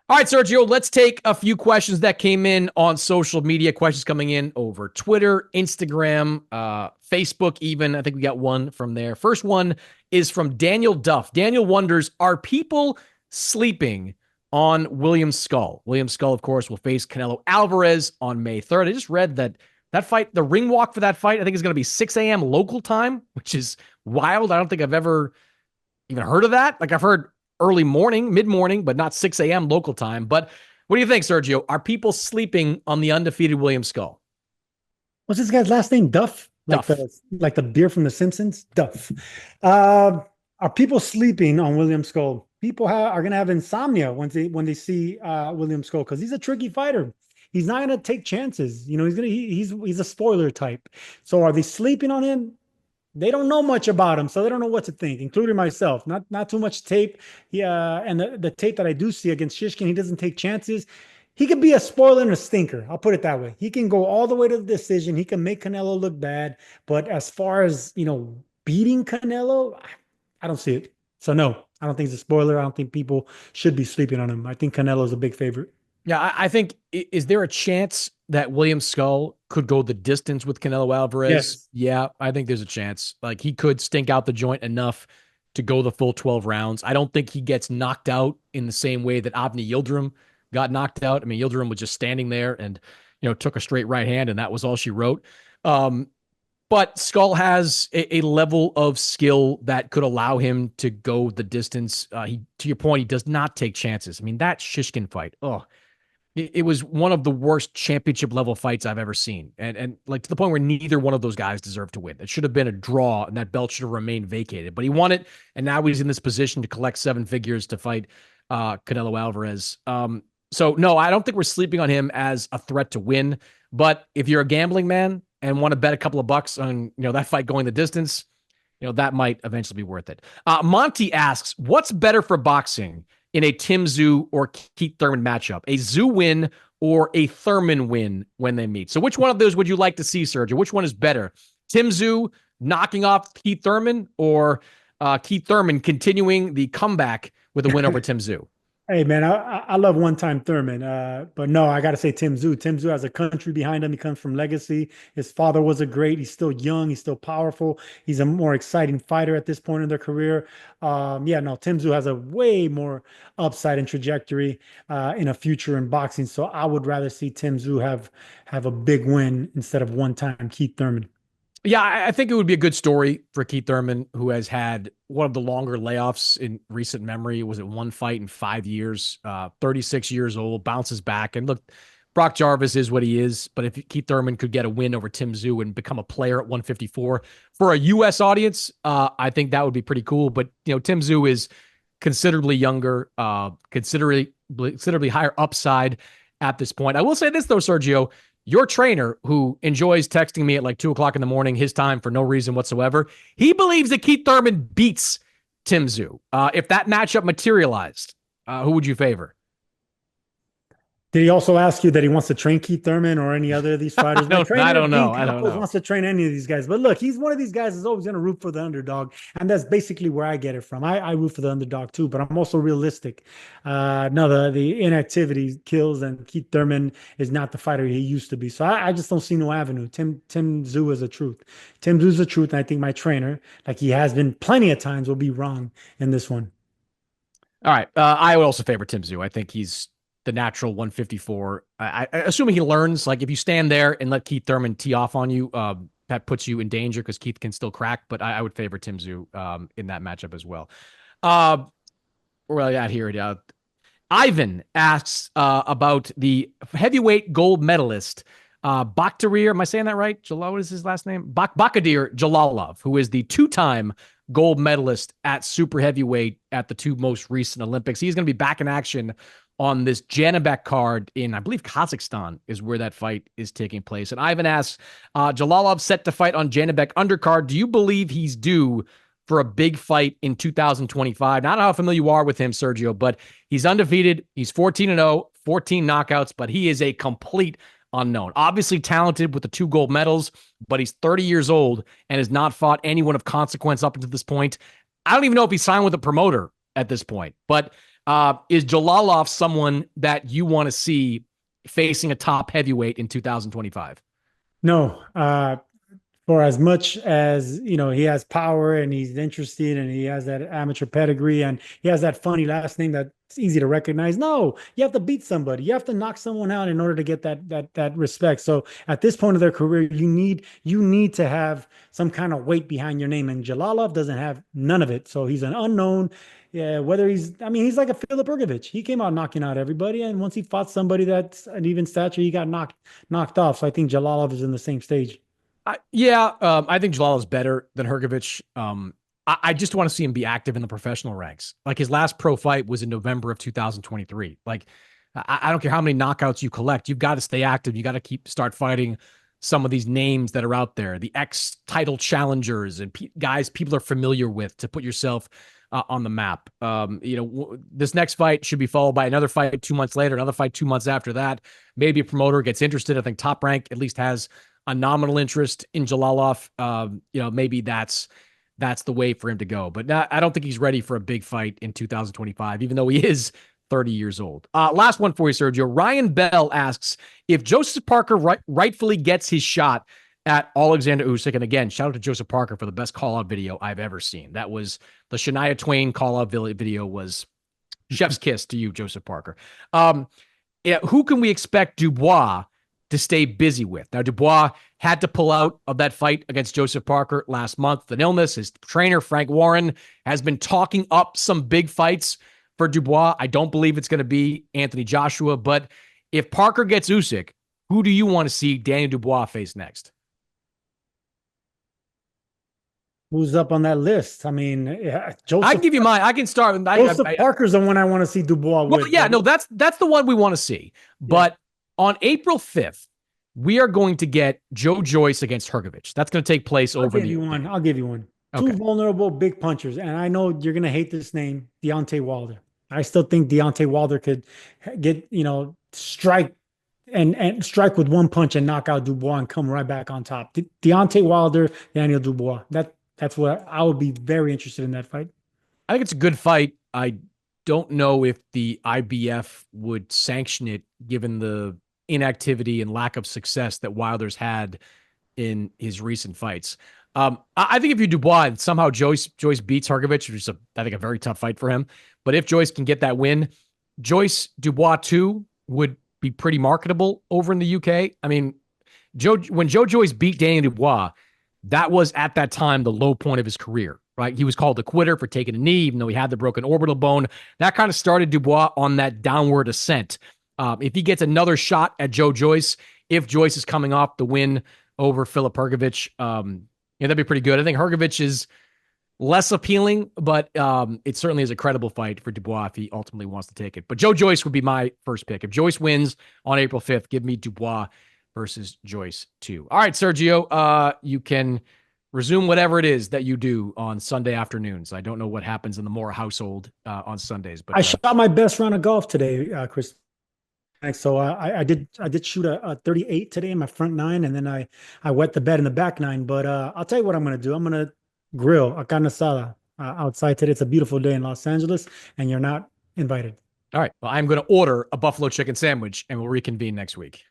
All right, Sergio, let's take a few questions that came in on social media, questions coming in over Twitter, Instagram, Facebook even. I think we got one from there. First one is from Daniel Duff. Daniel wonders, are people sleeping on William Scull? William Scull, of course, will face Canelo Alvarez on May 3rd. I just read that fight, the ring walk for that fight, I think is going to be 6 a.m. local time, which is wild. I don't think I've ever even heard of that. Like I've heard early morning, mid-morning, but not 6 a.m. local time. But what do you think, Sergio? Are people sleeping on the undefeated William Scull? What's this guy's last name? Duff? Like Duff. the beer from The Simpsons? Duff. Are people sleeping on William Skull? People are going to have insomnia when they see William Skull because he's a tricky fighter. He's not going to take chances. You know, he's a spoiler type. So are they sleeping on him? They don't know much about him, so they don't know what to think, including myself. Not too much tape. Yeah, and the tape that I do see against Shishkin, he doesn't take chances. He could be a spoiler and a stinker. I'll put it that way. He can go all the way to the decision. He can make Canelo look bad. But as far as, beating Canelo, I don't see it. So no, I don't think it's a spoiler. I don't think people should be sleeping on him. I think Canelo is a big favorite. Yeah, I think, is there a chance that William Scull could go the distance with Canelo Alvarez? Yes. Yeah, I think there's a chance. Like he could stink out the joint enough to go the full 12 rounds. I don't think he gets knocked out in the same way that Avni Yildirim got knocked out. I mean, Yildirim was just standing there and, took a straight right hand, and that was all she wrote. But Skull has a level of skill that could allow him to go the distance. To your point, he does not take chances. I mean, that Shishkin fight, it was one of the worst championship level fights I've ever seen. And like to the point where neither one of those guys deserved to win. It should have been a draw and that belt should have remained vacated, but he won it. And now he's in this position to collect 7 figures to fight Canelo Alvarez. So no, I don't think we're sleeping on him as a threat to win, but if you're a gambling man and want to bet a couple of bucks on, that fight going the distance, that might eventually be worth it. Monty asks, what's better for boxing in a Tim Tszyu or Keith Thurman matchup? A Tszyu win or a Thurman win when they meet? So which one of those would you like to see, Sergio? Which one is better? Tim Tszyu knocking off Keith Thurman or Keith Thurman continuing the comeback with a win over Tim Tszyu? Hey man, I love one-time Thurman, but no, I got to say Tim Tszyu. Tim Tszyu has a country behind him. He comes from legacy. His father was a great. He's still young. He's still powerful. He's a more exciting fighter at this point in their career. Yeah, no, Tim Tszyu has a way more upside and trajectory in a future in boxing. So I would rather see Tim Tszyu have a big win instead of one-time Keith Thurman. Yeah, I think it would be a good story for Keith Thurman, who has had one of the longer layoffs in recent memory. Was it one fight in 5 years? 36 years old, bounces back. And look, Brock Jarvis is what he is. But if Keith Thurman could get a win over Tim Tszyu and become a player at 154 for a U.S. audience, I think that would be pretty cool. But, Tim Tszyu is considerably younger, considerably higher upside at this point. I will say this, though, Sergio. Your trainer, who enjoys texting me at like 2:00 in the morning, his time for no reason whatsoever, he believes that Keith Thurman beats Tim Tszyu. If that matchup materialized, who would you favor? Did he also ask you that he wants to train Keith Thurman or any other of these fighters? No, I don't know. I don't know. Wants to train any of these guys. But look, he's one of these guys that's always going to root for the underdog. And that's basically where I get it from. I root for the underdog too, but I'm also realistic. No, the inactivity kills, and Keith Thurman is not the fighter he used to be. So I just don't see no avenue. Tim Tszyu is the truth. Tim Tszyu is the truth. And I think my trainer, like he has been plenty of times, will be wrong in this one. All right. I would also favor Tim Tszyu. I think he's the natural 154. Assuming he learns, like if you stand there and let Keith Thurman tee off on you, that puts you in danger because Keith can still crack. But I would favor Tim Tszyu in that matchup as well. Where are we at here? Ivan asks about the heavyweight gold medalist, Bakhodir. Am I saying that right? What is his last name? Bakhodir Jalolov, who is the 2-time gold medalist at super heavyweight at the 2 most recent Olympics. He's going to be back in action on this Janibek card in, I believe, Kazakhstan is where that fight is taking place. And Ivan asks, Jalolov set to fight on Janibek undercard. Do you believe he's due for a big fight in 2025? Now, I don't know how familiar you are with him, Sergio, but he's undefeated. He's 14-0, 14 knockouts, but he is a complete unknown. Obviously talented with the 2 gold medals, but he's 30 years old and has not fought anyone of consequence up until this point. I don't even know if he signed with a promoter at this point, but Is Jalolov someone that you want to see facing a top heavyweight in 2025? No, for as much as he has power and he's interested and he has that amateur pedigree and he has that funny last name that's easy to recognize. No, you have to beat somebody. You have to knock someone out in order to get that respect. So at this point of their career, you need to have some kind of weight behind your name. And Jalolov doesn't have none of it. So he's an unknown. Yeah, whether he's like a Filip Ergovic. He came out knocking out everybody, and once he fought somebody that's an even stature, he got knocked off. So I think Jalolov is in the same stage. I think Jalalov's better than Hrgovic. I just want to see him be active in the professional ranks. Like his last pro fight was in November of 2023. Like I don't care how many knockouts you collect, you've got to stay active. You got to start fighting some of these names that are out there, the ex-title challengers and guys people are familiar with to put yourself on the map. This next fight should be followed by another fight 2 months later, another fight 2 months after that. Maybe a promoter gets interested. I think Top Rank at least has a nominal interest in Jalolov. Maybe that's the way for him to go. But I don't think he's ready for a big fight in 2025, even though he is 30 years old. Last one for you, Sergio. Ryan Bell asks if Joseph Parker rightfully gets his shot at Alexander Usyk. And again, shout out to Joseph Parker for the best call-out video I've ever seen. That was the Shania Twain call-out video was chef's kiss to you, Joseph Parker. Who can we expect Dubois to stay busy with? Now, Dubois had to pull out of that fight against Joseph Parker last month. An illness. His trainer, Frank Warren, has been talking up some big fights for Dubois. I don't believe it's going to be Anthony Joshua, but if Parker gets Usyk, who do you want to see Daniel Dubois face next? Who's up on that list? I mean, I can give you mine. I can start. Joseph Parker's the one I want to see Dubois with. Well, yeah, no, that's the one we want to see. But on April 5th, we are going to get Joe Joyce against Hrgovic. That's going to take place over I'll give you one. Okay. Two vulnerable big punchers. And I know you're going to hate this name, Deontay Wilder. I still think Deontay Wilder could get, strike and strike with one punch and knock out Dubois and come right back on top. Deontay Wilder, Daniel Dubois. That's what I would be very interested in that fight. I think it's a good fight. I don't know if the IBF would sanction it given the inactivity and lack of success that Wilder's had in his recent fights. I think if you Dubois and somehow Joyce beats Hrgovic, which is I think a very tough fight for him. But if Joyce can get that win, Joyce Dubois 2 would be pretty marketable over in the UK. I mean, when Joe Joyce beat Daniel Dubois, that was at that time the low point of his career, right? He was called a quitter for taking a knee, even though he had the broken orbital bone. That kind of started Dubois on that downward ascent. If he gets another shot at Joe Joyce, if Joyce is coming off the win over Filip Hrgovic, that'd be pretty good. I think Hrgovic is less appealing, but it certainly is a credible fight for Dubois if he ultimately wants to take it. But Joe Joyce would be my first pick. If Joyce wins on April 5th, give me Dubois versus Joyce 2. All right, Sergio, you can resume whatever it is that you do on Sunday afternoons. I don't know what happens in the Mora household on Sundays, but I shot my best round of golf today, Chris. So I did shoot a 38 today in my front nine, and then I wet the bed in the back nine. But I'll tell you what I'm going to do. I'm going to grill a carne asada outside today. It's a beautiful day in Los Angeles, and you're not invited. All right. Well, I'm going to order a buffalo chicken sandwich, and we'll reconvene next week.